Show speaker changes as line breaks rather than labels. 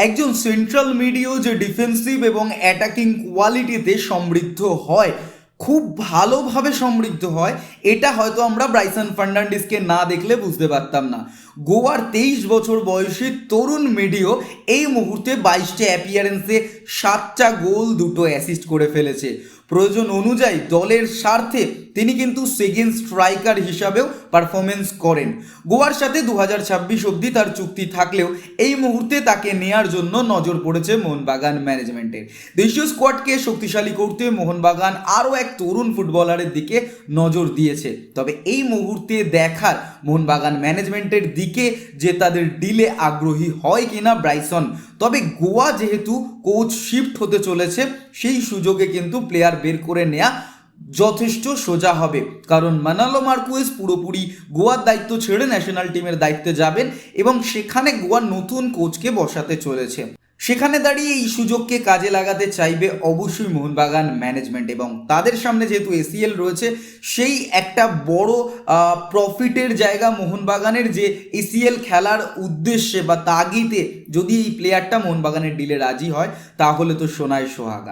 একজন সেন্ট্রাল মিডিও যে ডিফেন্সিভ এবং অ্যাটাকিং কোয়ালিটিতে সমৃদ্ধ হয়, খুব ভালোভাবে সমৃদ্ধ হয়, এটা হয়তো আমরা ব্রাইসন ফার্নান্ডিসকে না দেখলে বুঝতে পারতাম না। গোয়ার 23 বছর বয়সী তরুণ মিডিও এই মুহূর্তে 22টে অ্যাপিয়ারেন্সে 7টা গোল 2টো অ্যাসিস্ট করে ফেলেছে। প্রয়োজন অনুযায়ী দলের স্বার্থে তিনি কিন্তু সেকেন্ড স্ট্রাইকার হিসাবেও পারফরমেন্স করেন। গোয়ার সাথে 2026 অবধি তার চুক্তি থাকলেও এই মুহূর্তে তাকে নেয়ার জন্য নজর পড়েছে মোহনবাগান ম্যানেজমেন্টের। দেশীয় স্কোয়াডকে শক্তিশালী করতে মোহনবাগান আরও এক তরুণ ফুটবলারের দিকে নজর দিয়েছে। তবে এই মুহূর্তে দেখার মোহনবাগান ম্যানেজমেন্টের দিকে যে তাদের ডিলে আগ্রহী হয় কিনা ব্রাইসন। তবে গোয়া যেহেতু কোচ শিফট হতে চলেছে, সেই সুযোগে কিন্তু প্লেয়ার বের করে নেওয়া যথেষ্ট সোজা হবে, কারণ মানালো মার্কুয়েস পুরোপুরি গোয়ার দায়িত্ব ছেড়ে ন্যাশনাল টিমের দায়িত্বে যাবেন এবং সেখানে গোয়ার নতুন কোচকে বসাতে চলেছে। সেখানে দাঁড়িয়ে এই সুযোগকে কাজে লাগাতে চাইবে অবশ্যই মোহনবাগান ম্যানেজমেন্ট, এবং তাদের সামনে যেহেতু এসিএল রয়েছে, সেই একটা বড় প্রফিটের জায়গা মোহনবাগানের, যে এসিএল খেলার উদ্দেশ্যে বা তাগিদে যদি এই প্লেয়ারটা মোহনবাগানের ডিলে রাজি হয়, তাহলে তো সোনায় সোহাগা।